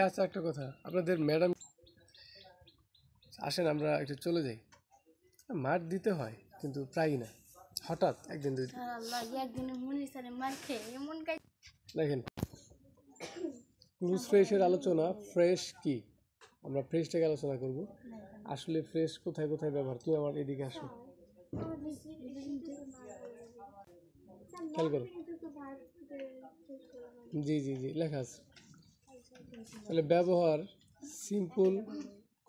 আচ্ছা একটা কথা, আপনাদের ম্যাডাম আসেন আমরা একটু চলে যাই। মার দিতে হয় কিন্তু প্রায় না, হঠাৎ একদিন দুই দেখেন ক্লুজ ফ্রেশের আলোচনা। ফ্রেশ কি, আমরা ফ্রেশটাকে আলোচনা করব। আসলে ফ্রেশ কোথায় কোথায় ব্যবহার, তুই আমার এদিকে আসো, খেয়াল করো। জি জি জি লেখা আছে। তাহলে ব্যবহার সিম্পল,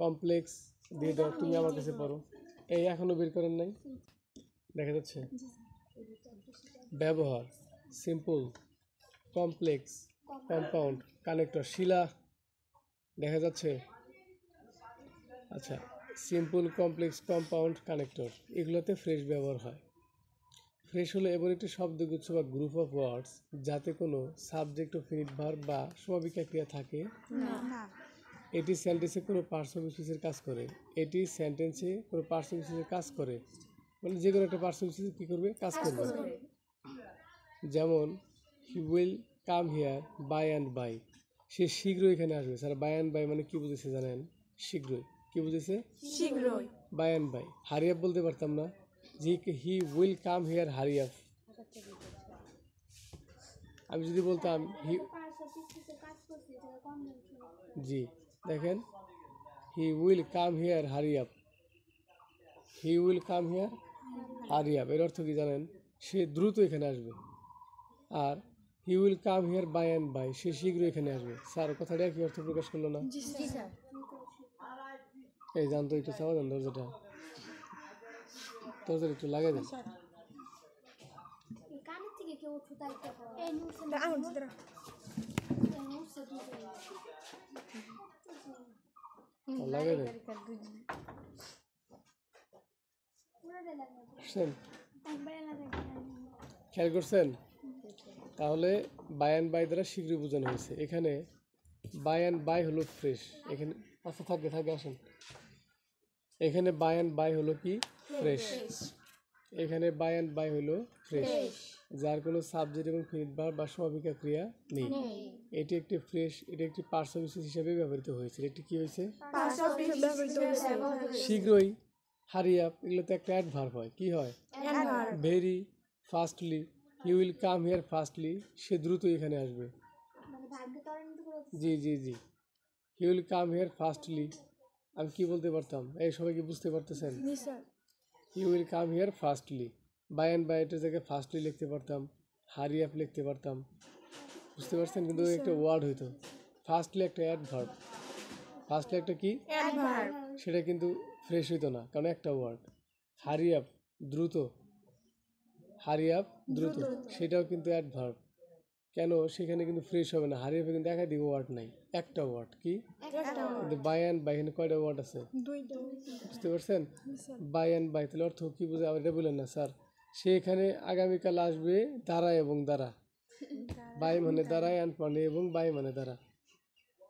কমপ্লেক্স দিয়ে দাও, তুমি আমার কাছে পড়ো। এই এখনো বের করেন নাই, দেখা যাচ্ছে। ব্যবহার সিম্পল, কমপ্লেক্স, কম্পাউন্ড, কানেক্টর। শিলা দেখা যাচ্ছে? আচ্ছা, সিম্পল, কমপ্লেক্স, কম্পাউন্ড, কানেক্টর, এগুলোতে ফ্রেশ ব্যবহার হয়। ফ্রেশ হলো এমন একটি শব্দগুচ্ছ বা গ্রুপ অফ ওয়ার্ডস যাতে কোনো সাবজেক্ট ও ফিনিট ভার্ব বা সমাপিকা ক্রিয়া থাকে না। এটি সেন্টেন্সে কোনো পার্টস অফ স্পিচের কাজ করে। এটি সেন্টেন্সে কোনো পার্টস অফ স্পিচের কাজ করে, মানে যে কোনো একটা পার্টস অফ স্পিচের কী করবে, কাজ করবে। যেমন he will come here by and by, সে শীঘ্রই এখানে আসবে। স্যার বাই অ্যান্ড বাই মানে কি বুঝেছে জানেন? শীঘ্রই। কি বুঝেছে? শীঘ্রই। By and by. Hurry up বলতে পারতাম না, he will come here hurry up. আমি যদি বলতাম হি, জি দেখেন, he will come here hurry up, he will come here hurry up, এর অর্থ কি জানেন? সে দ্রুত এখানে আসবে। আর he will come here by and by, সে শীঘ্রই এখানে আসবে। স্যার কথাটা কি অর্থ প্রকাশ করলো না? এই জানতো, একটু চাওয়া যান দরজাটা, দরজাটা একটু লাগাই দেন। লাগাই দেন। খেয়াল করছেন? তাহলে বাই অ্যান্ড বাই দ্বারা শীঘ্রই বোঝানো হয়েছে। এখানে বাই অ্যান্ড বাই হলো ফ্রেশ। এখানে আচ্ছা থাকে আসেন, এখানে বাই অ্যান্ড বাই হলো কি? ফ্রেশ। এখানে বাই অ্যান্ড বাই হলো ফ্রেশ, যার কোনো সাবজেক্ট এবং ফিনিট ভার্ব বা সমাপিকা ক্রিয়া নেই। এটি একটি ফ্রেশ, এটি একটি পার্টস অফ স্পিচ হিসেবে ব্যবহৃত হয়েছে। এটি কি হয়েছে? শীঘ্রই, হারি আপ, এগুলোতে একটা অ্যাডভার্ব হয়। কি হয়? Very fastly, he will come here fastly, সে দ্রুত এখানে আসবে। জি জি জি, he will come here fastly. আমি কি বলতে পারতাম? এই সবাই কি বুঝতে পারতেছেন? He will come here fastly. By and by এটার জায়গায় ফাস্টলি লিখতে পারতাম, হারি আপ লিখতে পারতাম, বুঝতে পারছেন? কিন্তু একটা ওয়ার্ড হইতো। ফাস্টলি একটা অ্যাডভার্ব, ফাস্টলি একটা কি? অ্যাডভার্ব, সেটা কিন্তু ফ্রেশ হইতো না, কারণ একটা ওয়ার্ড। হারি আপ দ্রুত, হারি আপ দ্রুত, সেটাও কিন্তু অ্যাডভার্ব। কেন? সেখানে কিন্তু ফ্রেশ হবে না। হারি আপে কিন্তু একাধিক ওয়ার্ড নাই, একটা ওয়ার্ড। কি? কিন্তু বাই অ্যান্ড বাই, এখানে কয়টা ওয়ার্ড আছে? বুঝতে পারছেন? বাই অ্যান্ড বাই, তাহলে অর্থ কি বোঝায়? আবার এটা বললেন না স্যার। সে এখানে আগামীকাল আসবে দ্বারা এবং দ্বারা। বাই মানে দ্বারা, অ্যান্ড মানে এবং, বাই মানে দ্বারা।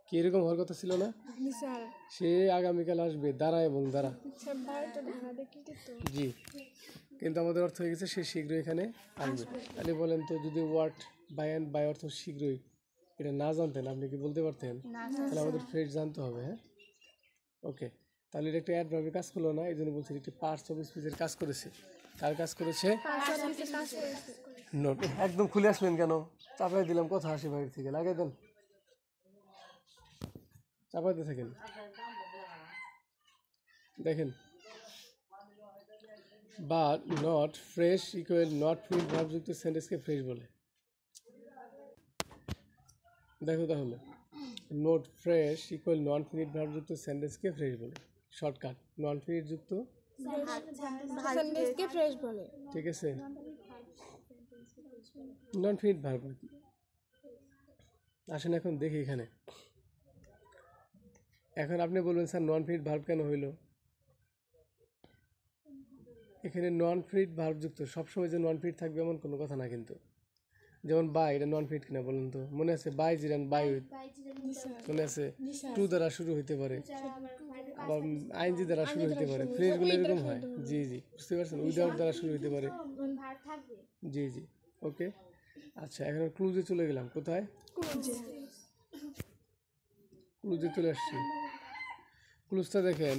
কি এরকম হওয়ার কথা ছিল না? সে আগামীকাল আসবে দ্বারা এবং দ্বারা। জি, কিন্তু আমাদের অর্থ হয়ে গেছে সে শীঘ্রই এখানে আসবে। তাহলে বলেন তো, যদি ওয়ার্ড বাই অ্যান্ড বাই অর্থ শীঘ্রই এটা না জানতেন, আপনি কি বলতে পারতেন? তাহলে আমাদের ফ্রেশ জানতে হবে। হ্যাঁ, ওকে। তাহলে এটা একটা অ্যাডভার্বের কাজ করলো না, এই জন্য বলছি একটি পার্টস অফ স্পিচের কাজ করেছে। কার কাজ করেছে? নোট। একদম খুলে আসবেন কেন? চাপাই দিলাম, কথা আসে বাইরে থেকে, লাগাই দেন, চাপাইতে থাকেন। দেখেন, but not fresh equal not finite ভার্বযুক্ত সেন্টেন্সকে ফ্রেশ বলে। দেখো তাহলে, not fresh equal non finite ভার্বযুক্ত সেন্টেন্সকে ফ্রেশ বলে। শর্টকাট, নন ফিনিট যুক্ত সেন্টেন্সকে ফ্রেশ বলে। ঠিক আছে, নন ফিনিট ভার্ব কি? আসেন এখন দেখি এখানে। এখন আপনি বলবেন স্যার নন ফিনিট ভার্ব কেন হইল? এখানে নন ফিনিট ভার্ব যুক্ত, সবসময় যে নন ফিনিট থাকবে এমন কোনো কথা না কিন্তু। যেমন বাই, এটা নন ফিনিট কিনা বলুন তো? মনে আছে বাই জিরান, বাই উইথ, মনে আছে? টু দ্বারা শুরু হইতে পারে, আবার আইনজি দ্বারা শুরু হইতে পারে। ফ্রেজগুলো এরকম হয়। জি জি, বুঝতে পারছেন? উইদাউট দ্বারা শুরু হইতে পারে। জি জি, ওকে। আচ্ছা, এখন ক্লুজে চলে গেলাম। কোথায়? ক্লুজে চলে আসছি। ক্লুজটা দেখেন,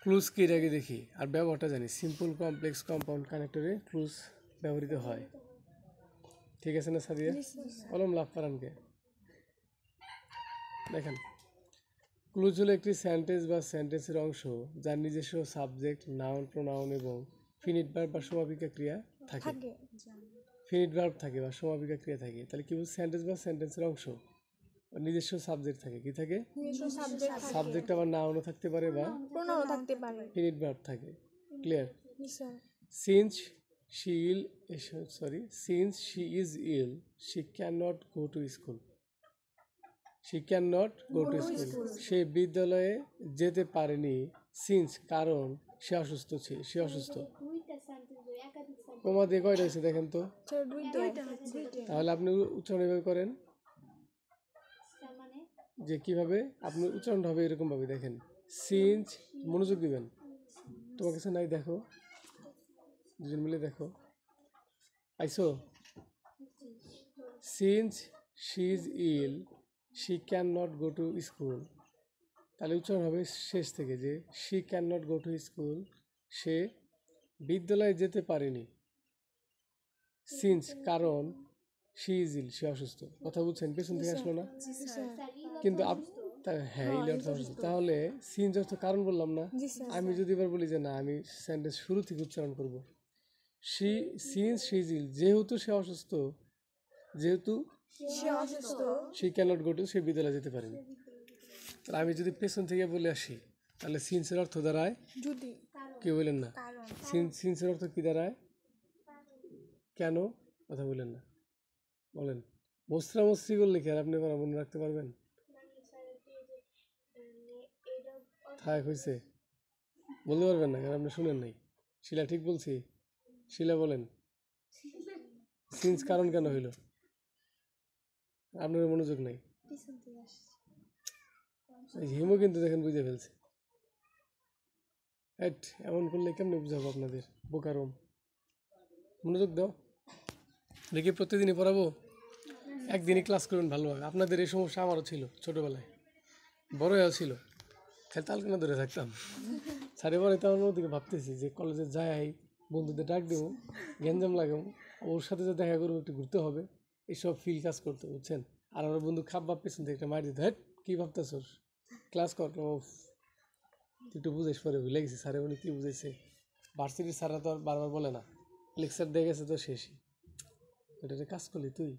ক্লুজ কি এর আগে দেখি আর ব্যবহারটা জানি। সিম্পল কমপ্লেক্স কম্পাউন্ড কানেক্টরে ক্লুজ ব্যবহৃত হয়। ঠিক আছে না সাদিয়া? কলম লাভ করানকে দেখেন, ক্লুজ হলো একটি সেন্টেন্স বা সেন্টেন্সের অংশ যার নিজস্ব সাবজেক্ট, নাউন, প্রোনাউন এবং ফিনিট ভার্ব বা সমাপিকা ক্রিয়া থাকে। ফিনিট ভার্ব থাকে বা সমাপিকা ক্রিয়া থাকে। তাহলে কি বলছে? সেন্টেন্স বা সেন্টেন্সের অংশ, নিজস্ব সাবজেক্ট থাকে। কি থাকে? সাবজেক্ট আবার নাউনও থাকতে পারে বা প্রোনাউন থাকতে পারে। ফিনিট ভার্ব থাকে। Clear? Sir since she ill since she is ill she cannot go to school. She cannot go to school. সে বিদ্যালয়ে যেতে পারেনি। সিন্স কারণ সে অসুস্থ সে অসুস্থ। তোমার দিয়ে কয়টা হয়েছে দেখেন তো। স্যার দুইটা। তাহলে আপনি উচ্চারণ এভাবে করেন, যে কিভাবে আপনি উচ্চারণটা হবে এরকম ভাবে দেখেন। সিন্স, মনোযোগ দিবেন। তোমার কাছে নাই, দেখো, দুজন মিলে দেখো। আইসো, since she is ill she can not go to school. তাহলে উচ্চারণ হবে শেষ থেকে, যে she can not go to school, সে বিদ্যালয়ে যেতে পারেনি। সিন্স কারণ, শি ইজ ইল সে অসুস্থ। কথা বুঝছেন? পেছন থেকে আসলো না কিন্তু হ্যাঁ, ইল অর্থ অসুস্থ। তাহলে সিন্স অর্থ কারণ বললাম না। আমি যদি এবার বলি যে না, আমি সেন্টেন্স শুরু থেকে উচ্চারণ করব। সিন্স শি ইজ ইল, যেহেতু সে অসুস্থ, শি ক্যানট গো টু, সে বিদ্যালয়ে যেতে পারেনি। তাহলে আমি যদি পেছন থেকে বলে আসি, তাহলে সিন্সের অর্থ দাঁড়ায় যদি। কেউ বলেন না। সিন্সের অর্থ কি দাঁড়ায়? কেন? কথা বলেন না, বলেন। মস্তি করলে কি আর আপনি মনে রাখতে পারবেন? থাক, হয়েছে, বলতে পারবেন না কারণ আপনি শুনেন নাই। শিলা ঠিক বলছি? শিলা বলেন, সিন্স কারণ কেন হইল? আপনার মনোযোগ নাই। হিমও কিন্তু দেখেন বুঝে ফেলছে। এমন করলে কেমনে বুঝাবো আপনাদের? বোকারম, মনোযোগ দাও। দেখি প্রতিদিনই পড়াবো, একদিনই ক্লাস করবেন ভালোভাবে। আপনাদের এই সমস্যা আমারও ছিল ছোটোবেলায়, বড় হয়েও ছিল। খেলে তালকানা ধরে থাকতাম। সাড়ে বারে তো আমার দিকে ভাবতেছি যে কলেজে যাই, বন্ধুদের ডাক দেবো, গ্যাঞ্জাম লাগাবো, ওর সাথে যে দেখা করবো, একটু ঘুরতে হবে, এইসব ফিল কাজ করতে, বুঝছেন? আর আমার বন্ধু খাপ ভাব পেছন থেকে একটা মার দিত, হ্যাঁ কী ভাবতেছ, ক্লাস কর। তুই একটু বুঝাইস, পরে ভুলে গেছি স্যারে উনি কী বুঝেছে। ভার্সিটির স্যাররা তো আর বারবার বলে না, লেকচার দিয়ে গেছে তো শেষই। ওটাতে কাজ করলি তুই,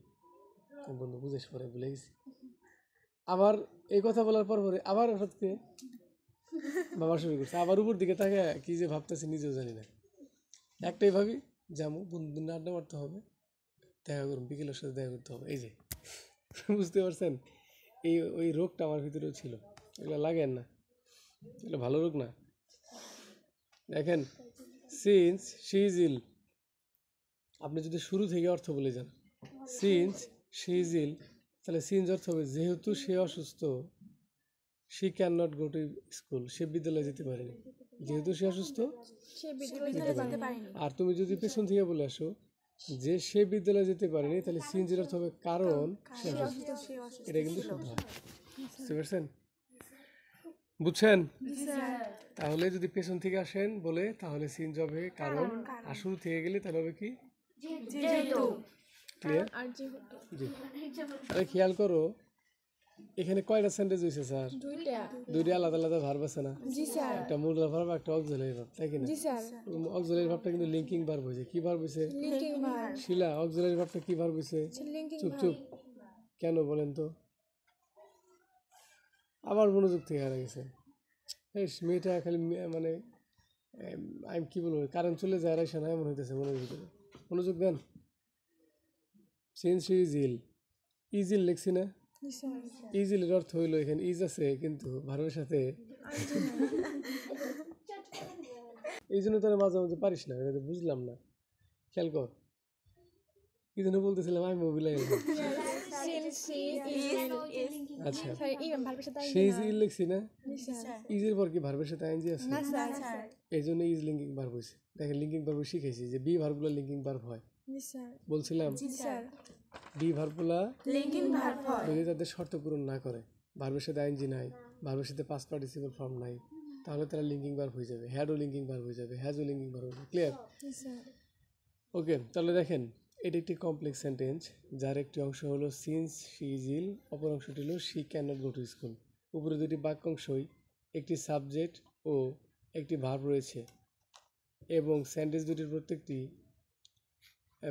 বন্ধু বুঝাইস, পরে ভুলে গেছি। আবার এই কথা বলার পর আবার হঠাৎ বাবা শুরু করছে, আবার উপর দিকে তাকে কি যে ভাবতেছে নিজেও জানি না। একটাই ভাবি, যেমন বন্ধুদের আড্ডা মারতে হবে, দেখা করুন, বিকেলের সাথে দেখা করতে হবে। এই যে বুঝতে পারছেন, ওই রোগটা আমার ভিতরেও ছিল। এগুলো লাগেন না, এগুলো ভালো রোগ না। দেখেন, সিন্স শি ইজ ইল, আপনি যদি শুরু থেকে অর্থ বলে যান, সিন্স শি ইজ ইল, তাহলে সিন্স অর্থ হবে যেহেতু সে অসুস্থ, she can not go to school, সে বিদ্যালয়ে যেতে পারেনি। যেহেতু সে অসুস্থ, আর তুমি যদি পেছন থেকে বলে আসো যে সে বিদ্যালয়ে যেতে পারেনি, তাহলে সিন্সের অর্থ হবে কারণ সে অসুস্থ। এটা কিন্তু শুদ্ধ হয়। বুঝতে পারছেন? বুঝছেন? তাহলে যদি পেছন থেকে আসেন বলে, তাহলে সিন্স হবে কারণ, আর শুরু থেকে গেলে তাহলে হবে কি? ক্লিয়ার? জি। আরে খেয়াল করো, এখানে কয়টা সেন্টেন্স হয়েছে স্যার? দুইটা আলাদা আলাদা ভার্ব আছে না? একটা মূল ভার্ব, একটা অক্সিলারি ভার্ব, তাই কিনা? অক্সিলারি ভার্বটা কিন্তু লিঙ্কিং ভার্ব হয়েছে। কি ভার্ব হয়েছে? শিলা, অক্সিলারি ভার্বটা কি ভার্ব হয়েছে? চুপ চুপ, কেন বলেন তো? আবার মনোযোগ থেকে হারা গেছে। এই মেয়েটা খালি মানে আমি কি বলবো, কারেন্ট চলে যায় আর না, এমন হইতেছে মনের ভিতরে। মনোযোগ দেন। Since is ill, is ill লিখছি না? ইজিলের অর্থ হইলো, এখানে ইজ আছে কিন্তু ভার্বের সাথে, এই জন্য তোরা মাঝে মাঝে পারিস না, এটা বুঝলাম না। খেয়াল কর, কি জন্য বলতেছিলাম আমি মোবিলাই। আচ্ছা, সেই যে ইল লিখছি না, ইজের পর কি ভার্বের সাথে আইনজি আছে, এই জন্য ইজ লিঙ্কিং ভার্ব হয়েছে। দেখেন, লিঙ্কিং ভার্ব শিখেছি যে বি ভার্বগুলো লিঙ্কিং ভার্ব হয়, বলছিলাম। বি ভার্বগুলা যদি তাদের শর্ত পূরণ না করে, ভার্বের সাথে আইএনজি নাই, ভার্বের সাথে পাস্ট পার্টিসিপল ফর্ম নাই, তাহলে তারা লিঙ্কিং ভার্ব হয়ে যাবে, হ্যাডও লিঙ্কিং ভার্ব হয়ে যাবে, হ্যাজও লিঙ্কিং ভার্ব হয়ে যাবে। ক্লিয়ার? ওকে, তাহলে দেখেন এটি একটি কমপ্লেক্স সেন্টেন্স যার একটি অংশ হলো সিন্স শি ইজ ইল, অপর অংশটি হলো she can not go to school. উপরে দুটি বাক্যাংশই একটি সাবজেক্ট ও একটি ভার্ব রয়েছে এবং সেন্টেন্স দুটির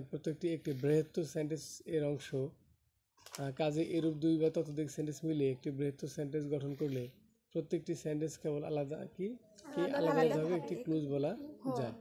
প্রত্যেকটি একটি বৃহত্তর সেন্টেন্স এর অংশ। কাজে এরূপ দুই বা ততোধিক সেন্টেন্স মিলে একটি বৃহত্তর সেন্টেন্স গঠন করলে প্রত্যেকটি সেন্টেন্স কেবল আলাদাভাবে একটি ক্লুজ বলা যায়।